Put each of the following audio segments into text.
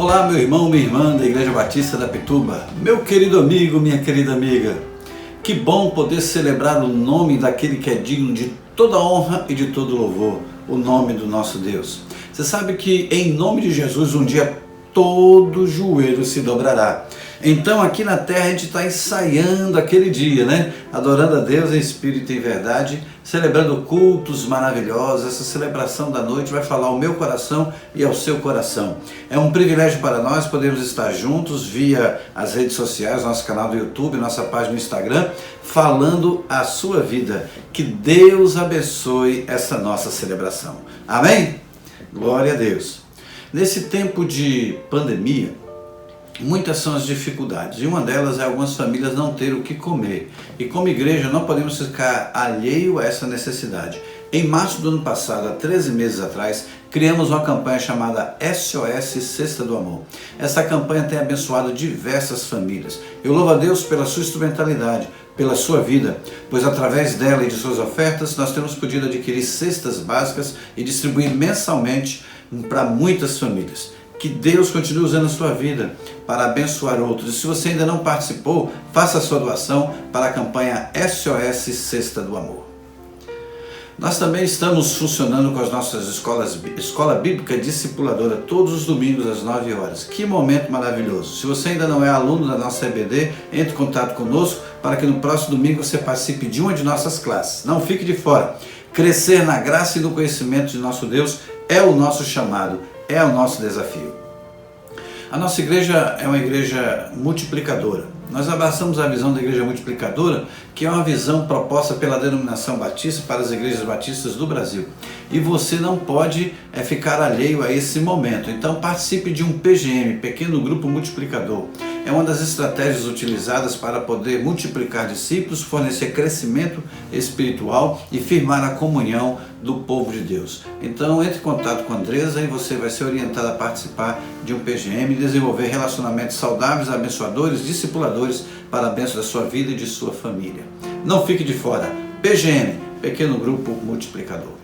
Olá, meu irmão, minha irmã da Igreja Batista da Pituba, meu querido amigo, minha querida amiga. Que bom poder celebrar o nome daquele que é digno de toda honra e de todo louvor, o nome do nosso Deus. Você sabe que em nome de Jesus um dia todo joelho se dobrará. Então aqui na terra a gente está ensaiando aquele dia, né? Adorando a Deus em espírito e em verdade, celebrando cultos maravilhosos. Essa celebração da noite vai falar ao meu coração e ao seu coração. É um privilégio para nós podermos estar juntos via as redes sociais, nosso canal do YouTube, nossa página no Instagram, falando a sua vida. Que Deus abençoe essa nossa celebração. Amém? Glória a Deus. Nesse tempo de pandemia, muitas são as dificuldades, e uma delas é algumas famílias não terem o que comer. E como igreja não podemos ficar alheio a essa necessidade. Em março do ano passado, há 13 meses atrás, criamos uma campanha chamada SOS Cesta do Amor. Essa campanha tem abençoado diversas famílias. Eu louvo a Deus pela sua instrumentalidade, pela sua vida, pois através dela e de suas ofertas nós temos podido adquirir cestas básicas e distribuir mensalmente para muitas famílias. Que Deus continue usando a sua vida para abençoar outros. E se você ainda não participou, faça a sua doação para a campanha SOS Cesta do Amor. Nós também estamos funcionando com as nossas Escola Bíblica Discipuladora todos os domingos às 9 horas. Que momento maravilhoso! Se você ainda não é aluno da nossa EBD, entre em contato conosco para que no próximo domingo você participe de uma de nossas classes. Não fique de fora. Crescer na graça e no conhecimento de nosso Deus é o nosso chamado, é o nosso desafio. A nossa igreja é uma igreja multiplicadora. Nós abraçamos a visão da igreja multiplicadora, que é uma visão proposta pela denominação batista para as igrejas batistas do Brasil. E você não pode ficar alheio a esse momento. Então participe de um PGM, Pequeno Grupo Multiplicador. É uma das estratégias utilizadas para poder multiplicar discípulos, fornecer crescimento espiritual e firmar a comunhão do povo de Deus. Então entre em contato com a Andresa e você vai ser orientado a participar de um PGM e desenvolver relacionamentos saudáveis, abençoadores, discipuladores para a bênção da sua vida e de sua família. Não fique de fora. PGM, Pequeno Grupo Multiplicador.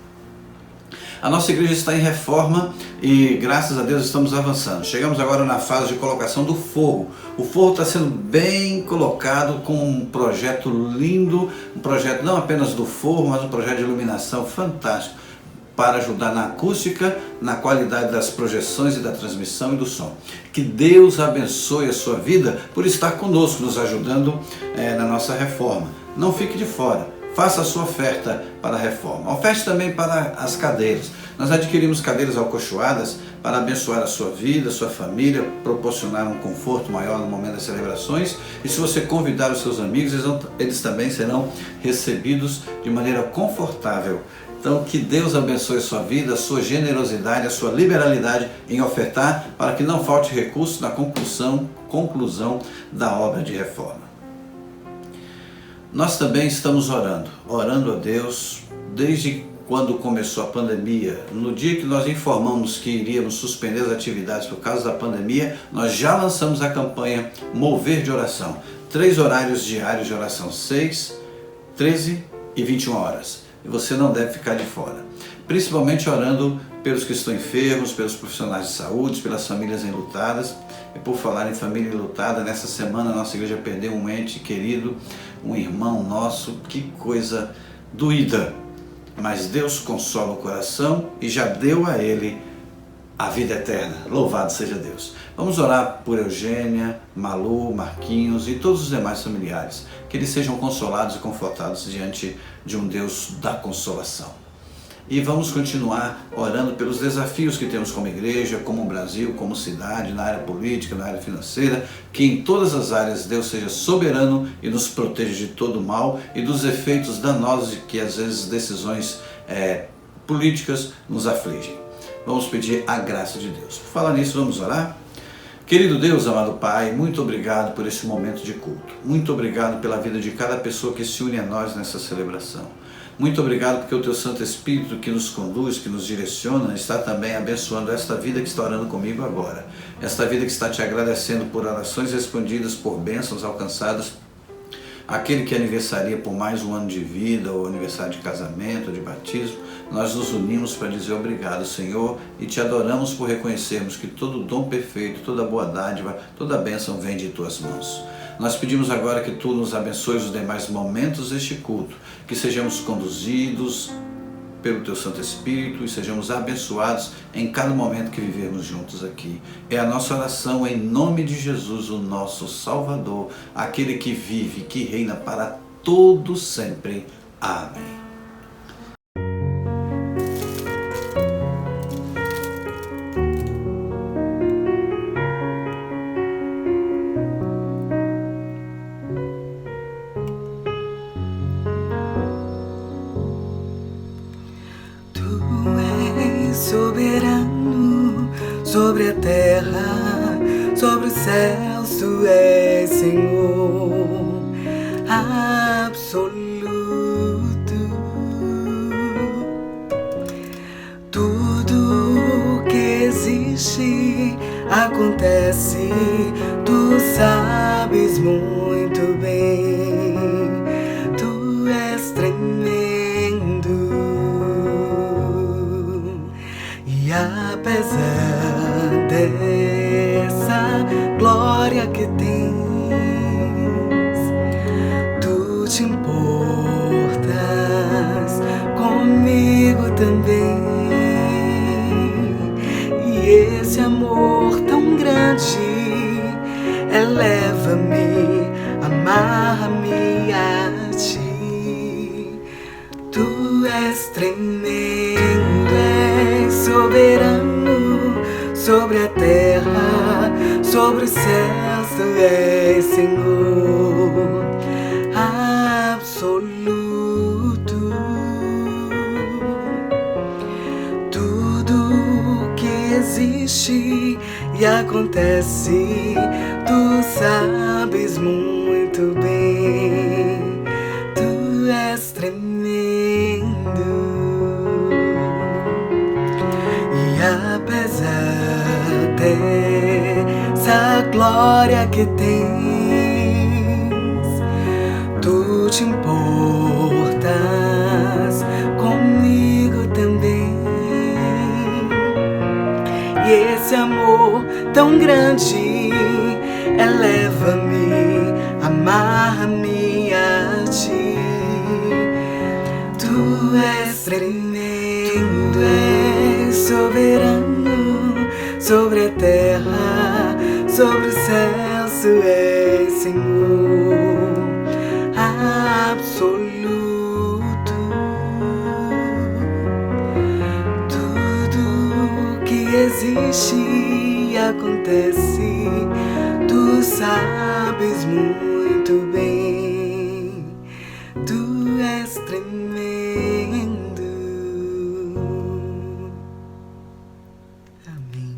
A nossa igreja está em reforma e graças a Deus estamos avançando. Chegamos agora na fase de colocação do forro. O forro está sendo bem colocado com um projeto lindo, um projeto não apenas do forro, mas um projeto de iluminação fantástico para ajudar na acústica, na qualidade das projeções e da transmissão e do som. Que Deus abençoe a sua vida por estar conosco, nos ajudando na nossa reforma. Não fique de fora. Faça a sua oferta para a reforma. Oferte também para as cadeiras. Nós adquirimos cadeiras alcochoadas para abençoar a sua vida, a sua família, proporcionar um conforto maior no momento das celebrações. E se você convidar os seus amigos, eles também serão recebidos de maneira confortável. Então que Deus abençoe a sua vida, a sua generosidade, a sua liberalidade em ofertar, para que não falte recurso na conclusão da obra de reforma. Nós também estamos orando a Deus desde quando começou a pandemia. No dia que nós informamos que iríamos suspender as atividades por causa da pandemia, nós já lançamos a campanha Mover de Oração. 3 horários diários de oração, 6, 13 e 21 horas. E você não deve ficar de fora. Principalmente orando pelos que estão enfermos, pelos profissionais de saúde, pelas famílias enlutadas. E por falar em família enlutada, nessa semana a nossa igreja perdeu um ente querido, um irmão nosso. Que coisa doída! Mas Deus consola o coração e já deu a ele a vida eterna. Louvado seja Deus. Vamos orar por Eugênia, Malu, Marquinhos e todos os demais familiares. Que eles sejam consolados e confortados diante de um Deus da consolação. E vamos continuar orando pelos desafios que temos como igreja, como Brasil, como cidade, na área política, na área financeira, que em todas as áreas Deus seja soberano e nos proteja de todo o mal e dos efeitos danosos de que às vezes decisões políticas nos afligem. Vamos pedir a graça de Deus. Por falar nisso, vamos orar? Querido Deus, amado Pai, muito obrigado por esse momento de culto. Muito obrigado pela vida de cada pessoa que se une a nós nessa celebração. Muito obrigado porque o Teu Santo Espírito que nos conduz, que nos direciona, está também abençoando esta vida que está orando comigo agora. Esta vida que está Te agradecendo por orações respondidas, por bênçãos alcançadas, aquele que aniversaria por mais um ano de vida, ou aniversário de casamento, de batismo, nós nos unimos para dizer obrigado, Senhor, e te adoramos por reconhecermos que todo dom perfeito, toda boa dádiva, toda bênção vem de tuas mãos. Nós pedimos agora que tu nos abençoes os demais momentos deste culto, que sejamos conduzidos pelo teu Santo Espírito e sejamos abençoados em cada momento que vivemos juntos aqui. É a nossa oração em nome de Jesus, o nosso Salvador, aquele que vive, que reina para todo sempre. Amém. Soberano sobre a terra, sobre os céus, tu és Senhor absoluto. Tudo que existe acontece, tu sabes muito bem, tu és tremendo. E apesar dessa glória que tens, tu te importas comigo também. E esse amor tão grande eleva-me, amarra-me a ti. Tu és tremendo, és soberano sobre a terra, sobre os céus, tu és Senhor absoluto. Tudo que existe e acontece, tu sabes muito bem, tu és tremendo. E apesar dessa glória que tens, tu te importas comigo também. E esse amor tão grande eleva-me, amarra-me a ti. Tu és tremendo, és soberano sobre a terra, sobre os céus, tu és Senhor absoluto. Tudo que existe e acontece, tu sabes muito bem, tu és tremendo. Amém.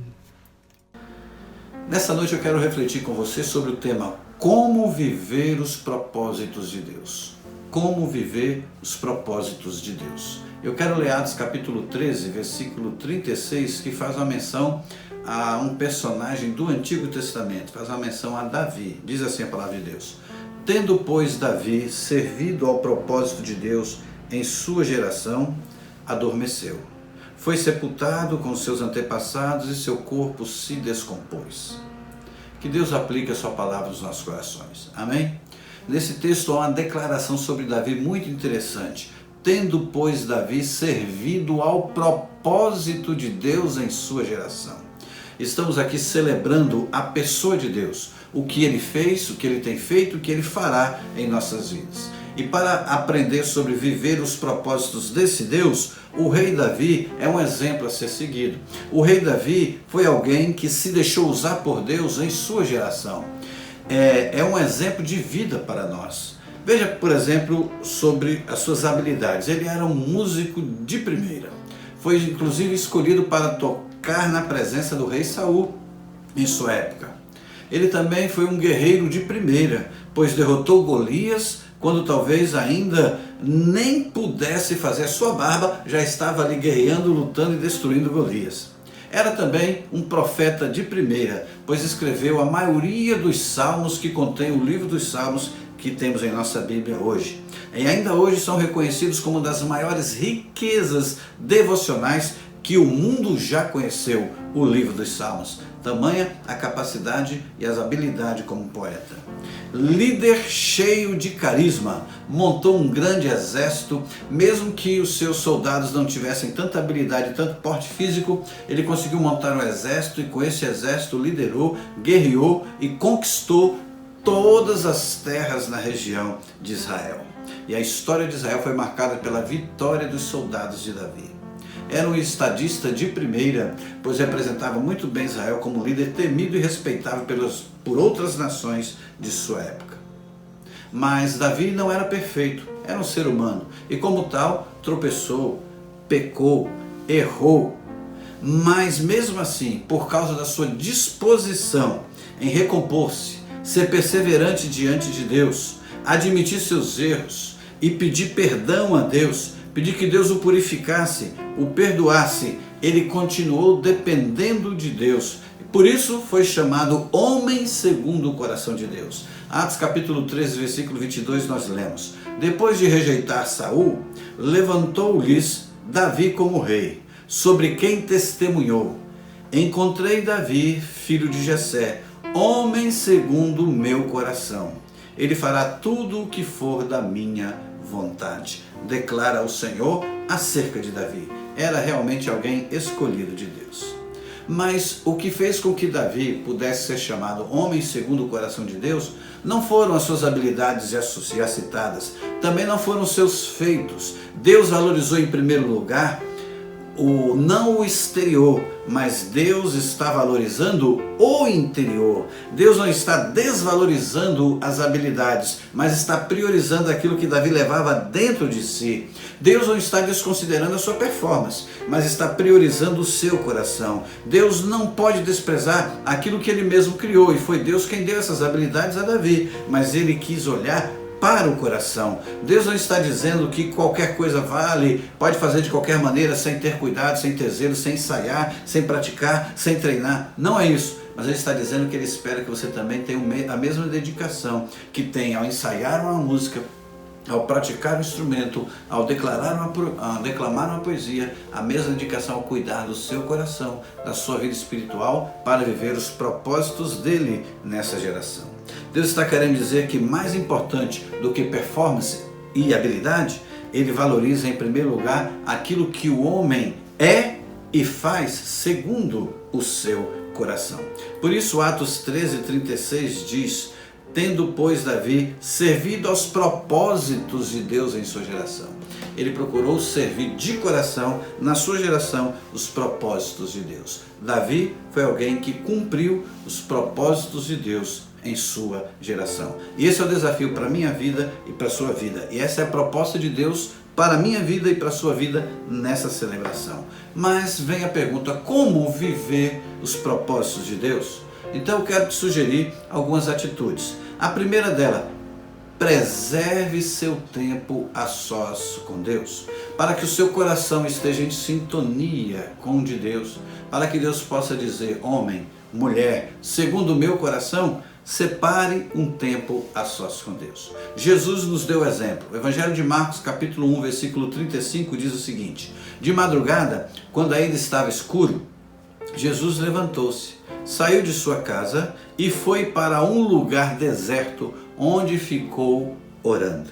Nessa noite eu quero refletir com você sobre o tema como viver os propósitos de Deus. Como viver os propósitos de Deus. Eu quero ler Atos capítulo 13, versículo 36, que faz uma menção a um personagem do Antigo Testamento, faz uma menção a Davi. Diz assim a palavra de Deus: tendo, pois, Davi servido ao propósito de Deus em sua geração, adormeceu. Foi sepultado com seus antepassados e seu corpo se descompôs. Que Deus aplique a sua palavra nos nossos corações. Amém? Nesse texto há uma declaração sobre Davi muito interessante. Tendo, pois, Davi servido ao propósito de Deus em sua geração. Estamos aqui celebrando a pessoa de Deus, o que Ele fez, o que Ele tem feito, o que Ele fará em nossas vidas. E para aprender sobre viver os propósitos desse Deus, o rei Davi é um exemplo a ser seguido. O rei Davi foi alguém que se deixou usar por Deus em sua geração. É um exemplo de vida para nós. Veja, por exemplo, sobre as suas habilidades. Ele era um músico de primeira. Foi inclusive escolhido para tocar na presença do rei Saul em sua época. Ele também foi um guerreiro de primeira, pois derrotou Golias quando talvez ainda nem pudesse fazer a sua barba, já estava ali guerreando, lutando e destruindo Golias. Era também um profeta de primeira, pois escreveu a maioria dos salmos que contém o livro dos Salmos, que temos em nossa Bíblia hoje. E ainda hoje são reconhecidos como uma das maiores riquezas devocionais que o mundo já conheceu, o livro dos Salmos. Tamanha a capacidade e as habilidades como poeta. Líder cheio de carisma, montou um grande exército, mesmo que os seus soldados não tivessem tanta habilidade, tanto porte físico, ele conseguiu montar um exército e com esse exército liderou, guerreou e conquistou todas as terras na região de Israel. E a história de Israel foi marcada pela vitória dos soldados de Davi. Era um estadista de primeira, pois representava muito bem Israel como líder temido e respeitável por outras nações de sua época. Mas Davi não era perfeito, era um ser humano e como tal tropeçou, pecou, errou. Mas mesmo assim, por causa da sua disposição em recompor-se, ser perseverante diante de Deus, admitir seus erros e pedir perdão a Deus, pedir que Deus o purificasse, o perdoasse, ele continuou dependendo de Deus. Por isso foi chamado homem segundo o coração de Deus. Atos capítulo 13, versículo 22, nós lemos: depois de rejeitar Saul, levantou-lhes Davi como rei, sobre quem testemunhou: encontrei Davi, filho de Jessé, homem segundo o meu coração. Ele fará tudo o que for da minha vontade. Declara o Senhor acerca de Davi. Era realmente alguém escolhido de Deus. Mas o que fez com que Davi pudesse ser chamado homem segundo o coração de Deus não foram as suas habilidades já citadas, também não foram os seus feitos. Deus valorizou em primeiro lugar não o exterior, mas Deus está valorizando o interior. Deus não está desvalorizando as habilidades, mas está priorizando aquilo que Davi levava dentro de si. Deus não está desconsiderando a sua performance, mas está priorizando o seu coração. Deus não pode desprezar aquilo que ele mesmo criou, e foi Deus quem deu essas habilidades a Davi, mas ele quis olhar para o coração. Deus não está dizendo que qualquer coisa vale, pode fazer de qualquer maneira, sem ter cuidado, sem ter zelo, sem ensaiar, sem praticar, sem treinar. Não é isso. Mas ele está dizendo que ele espera que você também tenha a mesma dedicação que tem ao ensaiar uma música, ao praticar um instrumento, ao declamar uma poesia, a mesma dedicação ao cuidar do seu coração, da sua vida espiritual, para viver os propósitos dele nessa geração. Deus está querendo dizer que mais importante do que performance e habilidade, ele valoriza em primeiro lugar aquilo que o homem é e faz segundo o seu coração. Por isso Atos 13:36 diz: tendo, pois, Davi servido aos propósitos de Deus em sua geração. Ele procurou servir de coração, na sua geração, os propósitos de Deus. Davi foi alguém que cumpriu os propósitos de Deus em sua geração. E esse é o desafio para a minha vida e para a sua vida. E essa é a proposta de Deus para a minha vida e para a sua vida nessa celebração. Mas vem a pergunta: como viver os propósitos de Deus? Então eu quero te sugerir algumas atitudes. A primeira dela: preserve seu tempo a sós com Deus, para que o seu coração esteja em sintonia com o de Deus, para que Deus possa dizer: homem, mulher, segundo o meu coração, separe um tempo a sós com Deus. Jesus nos deu exemplo. O Evangelho de Marcos, capítulo 1, versículo 35, diz o seguinte: de madrugada, quando ainda estava escuro, Jesus levantou-se, saiu de sua casa e foi para um lugar deserto, onde ficou orando.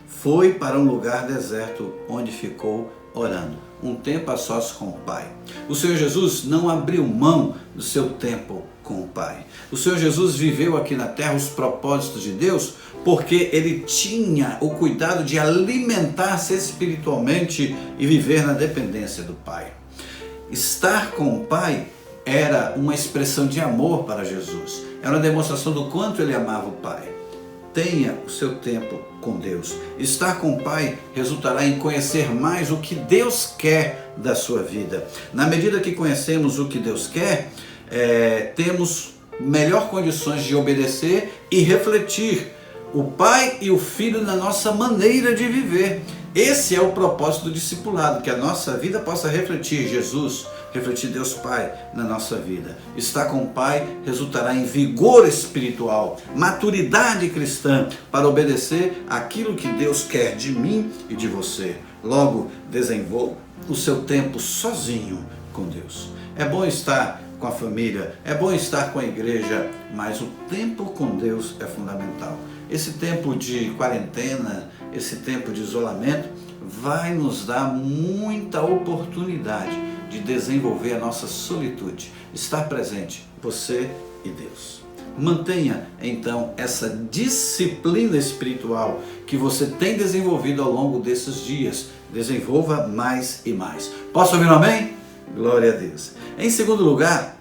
Foi para um lugar deserto, onde ficou orando. Um tempo a sós com o Pai. O Senhor Jesus não abriu mão do seu tempo com o Pai. O Senhor Jesus viveu aqui na terra os propósitos de Deus porque ele tinha o cuidado de alimentar-se espiritualmente e viver na dependência do Pai. Estar com o Pai era uma expressão de amor para Jesus. Era uma demonstração do quanto ele amava o Pai. Tenha o seu tempo com Deus. Estar com o Pai resultará em conhecer mais o que Deus quer da sua vida. Na medida que conhecemos o que Deus quer, temos melhor condições de obedecer e refletir o Pai e o Filho na nossa maneira de viver. Esse é o propósito do discipulado, que a nossa vida possa refletir Jesus, refletir Deus Pai na nossa vida. Estar com o Pai resultará em vigor espiritual, maturidade cristã para obedecer aquilo que Deus quer de mim e de você. Logo, desenvolva o seu tempo sozinho com Deus. É bom estar com a família, é bom estar com a igreja, mas o tempo com Deus é fundamental. Esse tempo de quarentena, esse tempo de isolamento, vai nos dar muita oportunidade de desenvolver a nossa solitude, estar presente, você e Deus. Mantenha, então, essa disciplina espiritual que você tem desenvolvido ao longo desses dias. Desenvolva mais e mais. Posso ouvir um amém? Glória a Deus. Em segundo lugar,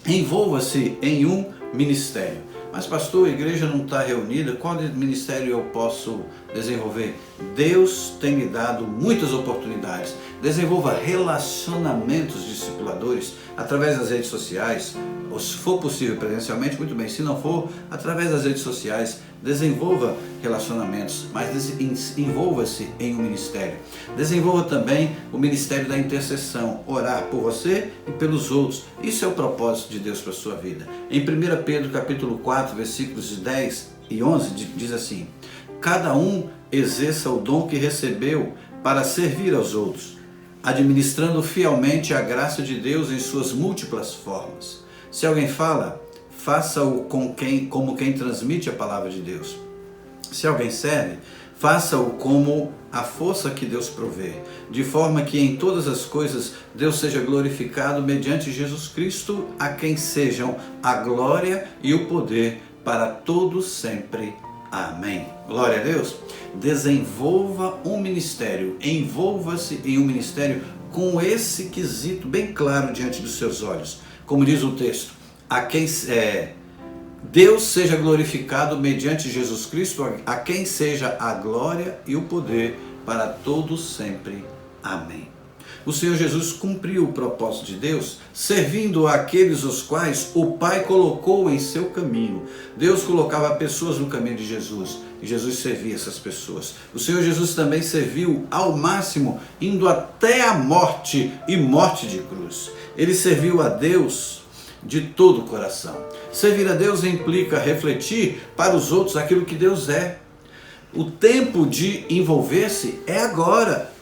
envolva-se em um ministério. Mas pastor, a igreja não está reunida, qual ministério eu posso desenvolver? Deus tem lhe dado muitas oportunidades. Desenvolva relacionamentos discipuladores através das redes sociais, ou se for possível presencialmente, muito bem. Se não for, através das redes sociais, desenvolva relacionamentos, mas envolva-se em um ministério. Desenvolva também o ministério da intercessão, orar por você e pelos outros. Isso é o propósito de Deus para a sua vida. Em 1 Pedro capítulo 4, versículos 10 e 11, diz assim: cada um exerça o dom que recebeu para servir aos outros, administrando fielmente a graça de Deus em suas múltiplas formas. Se alguém fala, faça-o como quem transmite a palavra de Deus. Se alguém serve, faça-o como a força que Deus provê, de forma que em todas as coisas Deus seja glorificado mediante Jesus Cristo, a quem sejam a glória e o poder para todos sempre. Amém. Glória a Deus. Desenvolva um ministério, envolva-se em um ministério com esse quesito bem claro diante dos seus olhos. Como diz o texto, a quem Deus seja glorificado mediante Jesus Cristo, a quem seja a glória e o poder para todos sempre. Amém. O Senhor Jesus cumpriu o propósito de Deus, servindo àqueles os quais o Pai colocou em seu caminho. Deus colocava pessoas no caminho de Jesus e Jesus servia essas pessoas. O Senhor Jesus também serviu ao máximo, indo até a morte e morte de cruz. Ele serviu a Deus de todo o coração. Servir a Deus implica refletir para os outros aquilo que Deus é. O tempo de envolver-se é agora.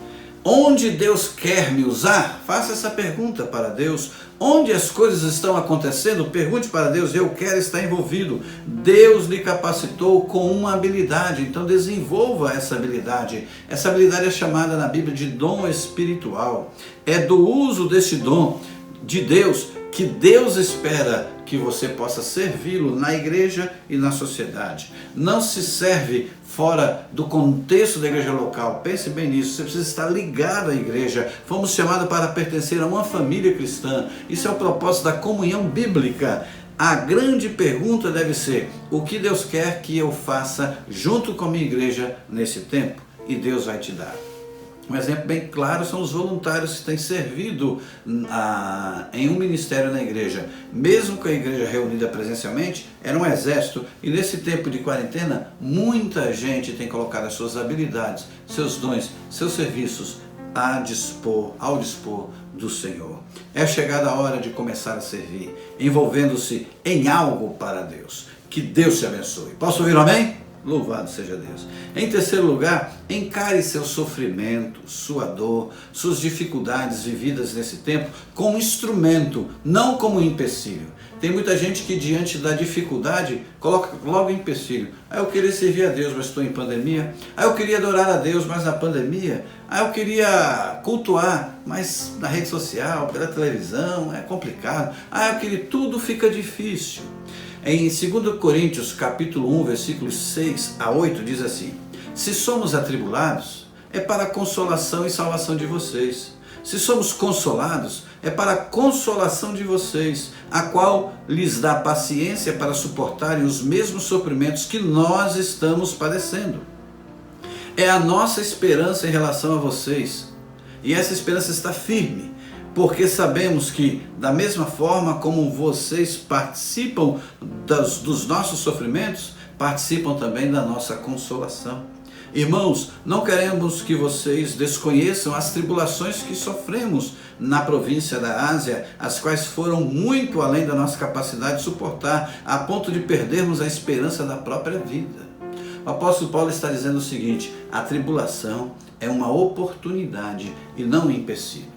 Onde Deus quer me usar? Faça essa pergunta para Deus. Onde as coisas estão acontecendo? Pergunte para Deus. Eu quero estar envolvido. Deus lhe capacitou com uma habilidade, então desenvolva essa habilidade. Essa habilidade é chamada na Bíblia de dom espiritual. É do uso desse dom de Deus que Deus espera que você possa servi-lo na igreja e na sociedade. Não se serve fora do contexto da igreja local. Pense bem nisso, você precisa estar ligado à igreja. Fomos chamados para pertencer a uma família cristã. Isso é o propósito da comunhão bíblica. A grande pergunta deve ser: o que Deus quer que eu faça junto com a minha igreja nesse tempo? E Deus vai te dar. Um exemplo bem claro são os voluntários que têm servido em um ministério na igreja. Mesmo com a igreja reunida presencialmente, era um exército. E nesse tempo de quarentena, muita gente tem colocado as suas habilidades, seus dons, seus serviços ao dispor do Senhor. É chegada a hora de começar a servir, envolvendo-se em algo para Deus. Que Deus te abençoe. Posso ouvir um amém? Louvado seja Deus. Em terceiro lugar, encare seu sofrimento, sua dor, suas dificuldades vividas nesse tempo como um instrumento, não como um empecilho. Tem muita gente que diante da dificuldade coloca logo empecilho. Eu queria servir a Deus, mas estou em pandemia. Eu queria adorar a Deus, mas na pandemia. Eu queria cultuar, mas na rede social, pela televisão, é complicado. Eu queria, tudo fica difícil. Em 2 Coríntios, capítulo 1, versículos 6 a 8, diz assim: se somos atribulados, é para a consolação e salvação de vocês. Se somos consolados, é para a consolação de vocês, a qual lhes dá paciência para suportarem os mesmos sofrimentos que nós estamos padecendo. É a nossa esperança em relação a vocês, e essa esperança está firme, porque sabemos que, da mesma forma como vocês participam dos nossos sofrimentos, participam também da nossa consolação. Irmãos, não queremos que vocês desconheçam as tribulações que sofremos na província da Ásia, as quais foram muito além da nossa capacidade de suportar, a ponto de perdermos a esperança da própria vida. O apóstolo Paulo está dizendo o seguinte: a tribulação é uma oportunidade e não um empecilho.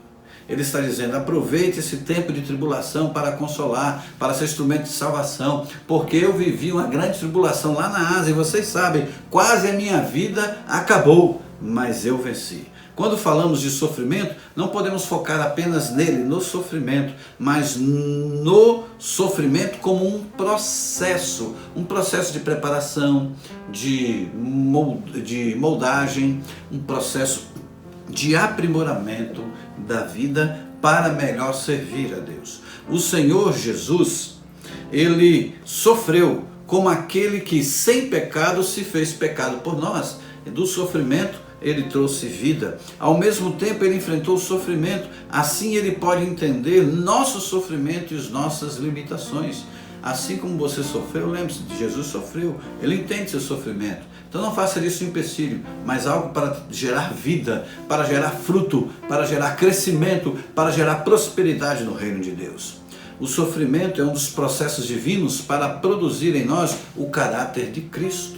Ele está dizendo: aproveite esse tempo de tribulação para consolar, para ser instrumento de salvação, porque eu vivi uma grande tribulação lá na Ásia, e vocês sabem, quase a minha vida acabou, mas eu venci. Quando falamos de sofrimento, não podemos focar apenas nele, no sofrimento, mas no sofrimento como um processo de preparação, de moldagem, um processo de aprimoramento da vida para melhor servir a Deus. O Senhor Jesus, ele sofreu como aquele que sem pecado se fez pecado por nós. E do sofrimento ele trouxe vida. Ao mesmo tempo ele enfrentou o sofrimento, assim ele pode entender nosso sofrimento e as nossas limitações. Assim como você sofreu, lembre-se, Jesus sofreu, ele entende seu sofrimento. Então não faça disso um empecilho, mas algo para gerar vida, para gerar fruto, para gerar crescimento, para gerar prosperidade no reino de Deus. O sofrimento é um dos processos divinos para produzir em nós o caráter de Cristo.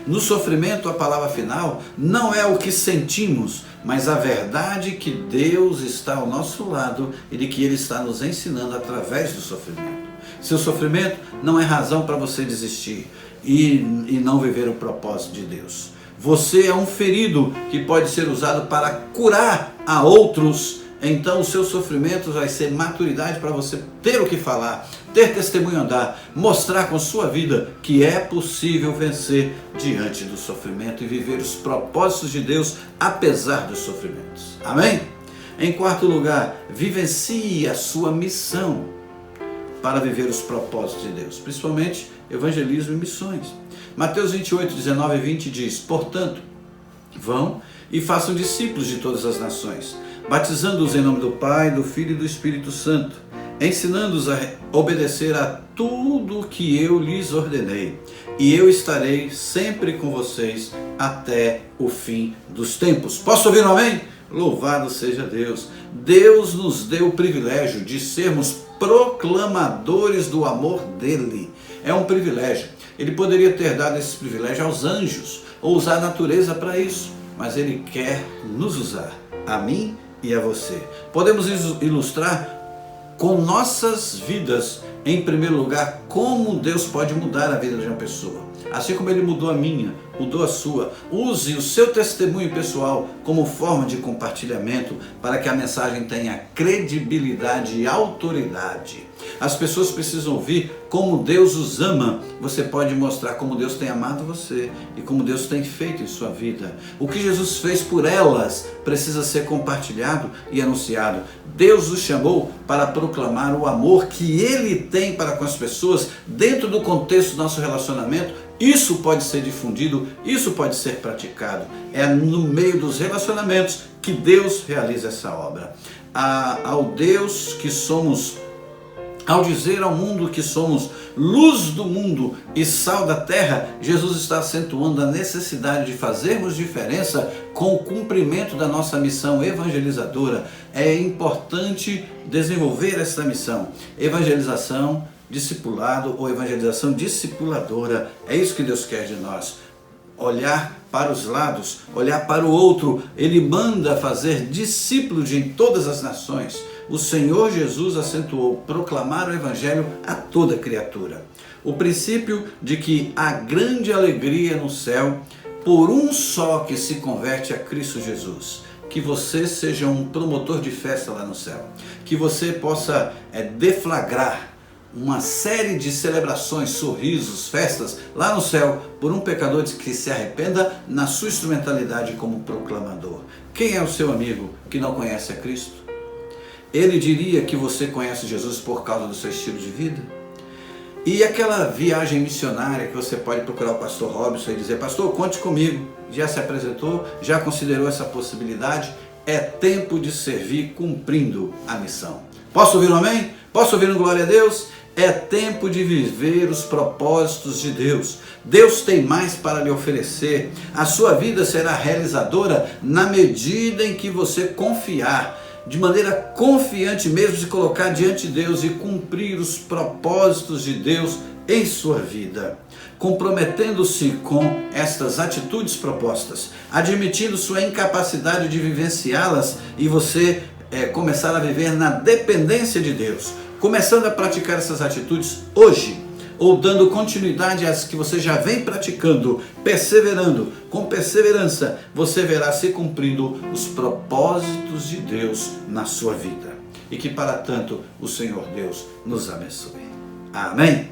No sofrimento, a palavra final não é o que sentimos, mas a verdade que Deus está ao nosso lado e de que Ele está nos ensinando através do sofrimento. Seu sofrimento não é razão para você desistir e não viver o propósito de Deus. Você é um ferido que pode ser usado para curar a outros. Então o seu sofrimento vai ser maturidade para você ter o que falar, ter testemunho a dar, mostrar com sua vida que é possível vencer diante do sofrimento e viver os propósitos de Deus apesar dos sofrimentos. Amém? Em quarto lugar, vivencie a sua missão para viver os propósitos de Deus, principalmente evangelismo e missões. Mateus 28, 19 e 20 diz: portanto, vão e façam discípulos de todas as nações, batizando-os em nome do Pai, do Filho e do Espírito Santo, ensinando-os a obedecer a tudo o que eu lhes ordenei. E eu estarei sempre com vocês até o fim dos tempos. Posso ouvir um amém? Louvado seja Deus. Deus nos deu o privilégio de sermos proclamadores do amor dele. É um privilégio. Ele poderia ter dado esse privilégio aos anjos, ou usar a natureza para isso, mas ele quer nos usar, a mim e a você. Podemos ilustrar com nossas vidas, em primeiro lugar, como Deus pode mudar a vida de uma pessoa. Assim como Ele mudou a minha, mudou a sua. Use o seu testemunho pessoal como forma de compartilhamento para que a mensagem tenha credibilidade e autoridade. As pessoas precisam ouvir como Deus os ama. Você pode mostrar como Deus tem amado você e como Deus tem feito em sua vida. O que Jesus fez por elas precisa ser compartilhado e anunciado. Deus os chamou para proclamar o amor que Ele tem para com as pessoas dentro do contexto do nosso relacionamento. Isso pode ser difundido, isso pode ser praticado. É no meio dos relacionamentos que Deus realiza essa obra. Ao Deus que somos, ao dizer ao mundo que somos luz do mundo e sal da terra, Jesus está acentuando a necessidade de fazermos diferença com o cumprimento da nossa missão evangelizadora. É importante desenvolver essa missão. Evangelização, discipulado ou evangelização discipuladora. É isso que Deus quer de nós. Olhar para os lados, olhar para o outro. Ele manda fazer discípulos de todas as nações. O Senhor Jesus acentuou proclamar o Evangelho a toda criatura. O princípio de que há grande alegria no céu por um só que se converte a Cristo Jesus. Que você seja um promotor de festa lá no céu. Que você possa deflagrar uma série de celebrações, sorrisos, festas lá no céu por um pecador que se arrependa na sua instrumentalidade como proclamador. Quem é o seu amigo que não conhece a Cristo? Ele diria que você conhece Jesus por causa do seu estilo de vida? E aquela viagem missionária que você pode procurar o pastor Robson e dizer: pastor, conte comigo. Já se apresentou? Já considerou essa possibilidade? É tempo de servir cumprindo a missão. Posso ouvir um amém? Posso ouvir um glória a Deus? É tempo de viver os propósitos de Deus. Deus tem mais para lhe oferecer. A sua vida será realizadora na medida em que você confiar, de maneira confiante mesmo, se colocar diante de Deus e cumprir os propósitos de Deus em sua vida. Comprometendo-se com estas atitudes propostas, admitindo sua incapacidade de vivenciá-las e você começar a viver na dependência de Deus, começando a praticar essas atitudes hoje, ou dando continuidade às que você já vem praticando, perseverando, com perseverança, você verá se cumprindo os propósitos de Deus na sua vida. E que para tanto o Senhor Deus nos abençoe. Amém?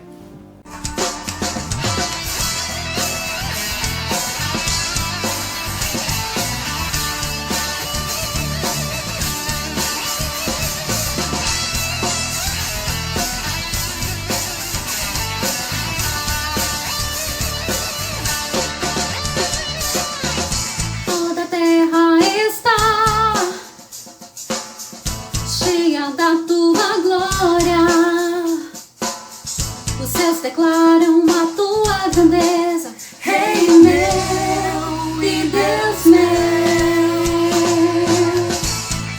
Declaram a tua grandeza, Rei meu e Deus meu.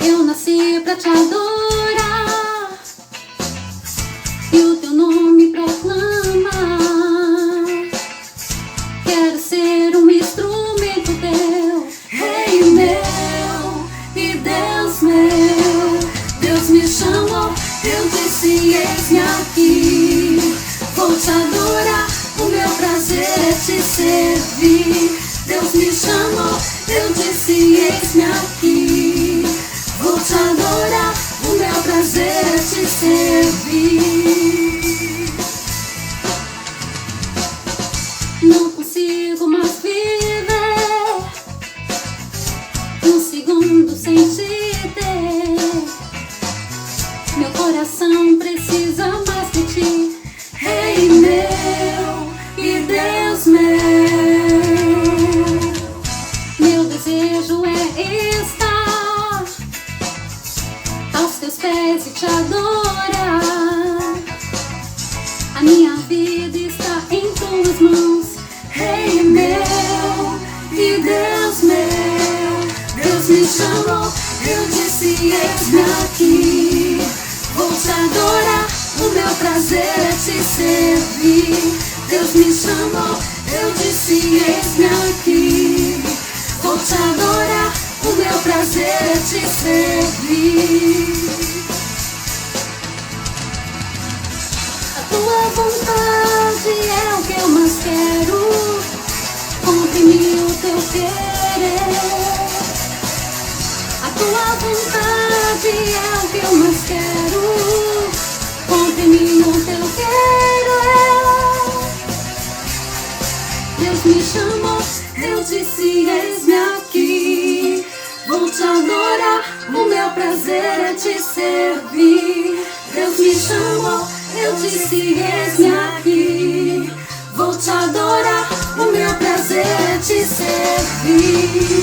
Eu nasci pra te adorar e o teu nome proclamar. Quero ser um instrumento teu, Rei meu e Deus meu. Deus me chamou, eu disse eis-me aqui. Vou te adorar, o meu prazer é te servir. Deus me chamou, eu disse eis-me aqui. Vou te adorar, o meu prazer é te servir. Não consigo mais viver um segundo sem te ter. Meu coração precisa mais de ti, Rei meu e Deus meu. Meu desejo é estar aos teus pés e te adorar. A minha vida está em tuas mãos, Rei meu e Deus meu. Deus me chamou, eu disse eis-me aqui. Vou te adorar, o meu prazer é te servir. Deus me chamou, eu disse eis-me aqui. Vou te adorar, o meu prazer é te servir. A tua vontade é o que eu mais quero. Cumpre em mim o teu querer. A tua vontade é o que eu mais quero. Cumpre em mim o teu querer. Deus me chamou, eu disse eis-me aqui. Vou te adorar, o meu prazer é te servir. Deus me chamou, eu disse eis-me aqui. Vou te adorar, o meu prazer é te servir.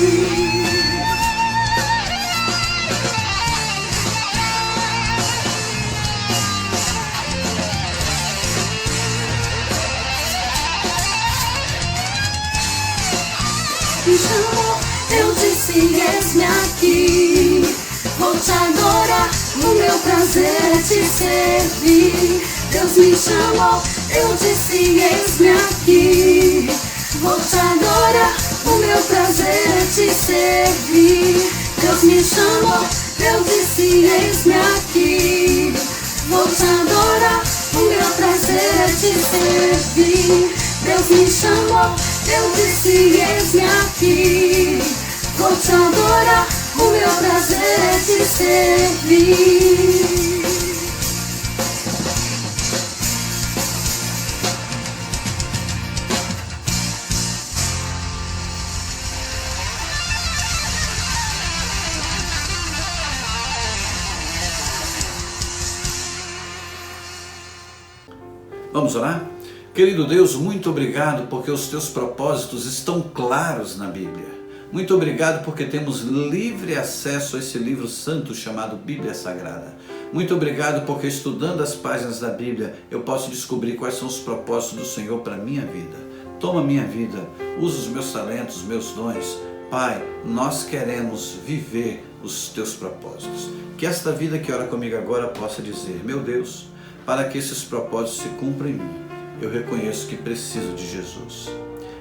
Me chamou, eu disse eis-me aqui. Vou te adorar, o meu prazer é te servir. Deus me chamou, eu disse eis-me aqui. Vou te adorar, o meu prazer é te servir. Deus me chamou, eu disse eis-me aqui. Vou te adorar, o meu prazer é te servir. Deus me chamou, eu disse eis-me aqui. Vou te adorar, o meu prazer é te servir. Vamos orar? Querido Deus, muito obrigado porque os teus propósitos estão claros na Bíblia. Muito obrigado porque temos livre acesso a esse livro santo chamado Bíblia Sagrada. Muito obrigado porque estudando as páginas da Bíblia eu posso descobrir quais são os propósitos do Senhor para a minha vida. Toma minha vida, usa os meus talentos, meus dons. Pai, nós queremos viver os teus propósitos. Que esta vida que ora comigo agora possa dizer: meu Deus, para que esses propósitos se cumpram em mim, eu reconheço que preciso de Jesus.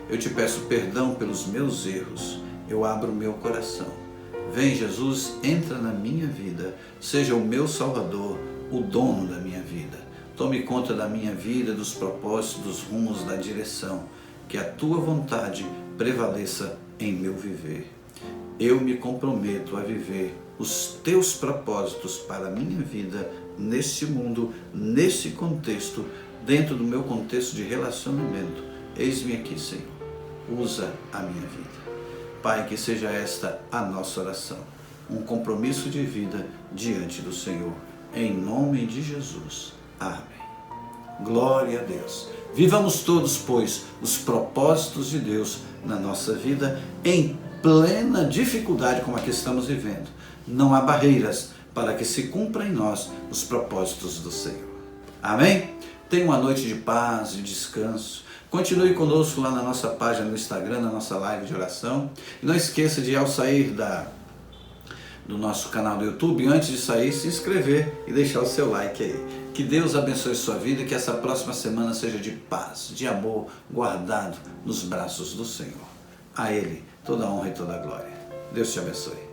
Eu te peço perdão pelos meus erros. Eu abro o meu coração. Vem, Jesus, entra na minha vida. Seja o meu Salvador, o dono da minha vida. Tome conta da minha vida, dos propósitos, dos rumos, da direção. Que a tua vontade prevaleça em meu viver. Eu me comprometo a viver os teus propósitos para a minha vida, nesse mundo, nesse contexto, dentro do meu contexto de relacionamento. Eis-me aqui, Senhor. Usa a minha vida. Pai, que seja esta a nossa oração. Um compromisso de vida diante do Senhor. Em nome de Jesus. Amém. Glória a Deus. Vivamos todos, pois, os propósitos de Deus na nossa vida em plena dificuldade como a que estamos vivendo. Não há barreiras para que se cumpra em nós os propósitos do Senhor. Amém? Tenha uma noite de paz e descanso. Continue conosco lá na nossa página no Instagram, na nossa live de oração. E não esqueça de, ao sair do nosso canal do YouTube, antes de sair, se inscrever e deixar o seu like aí. Que Deus abençoe sua vida e que essa próxima semana seja de paz, de amor, guardado nos braços do Senhor. A Ele toda a honra e toda a glória. Deus te abençoe.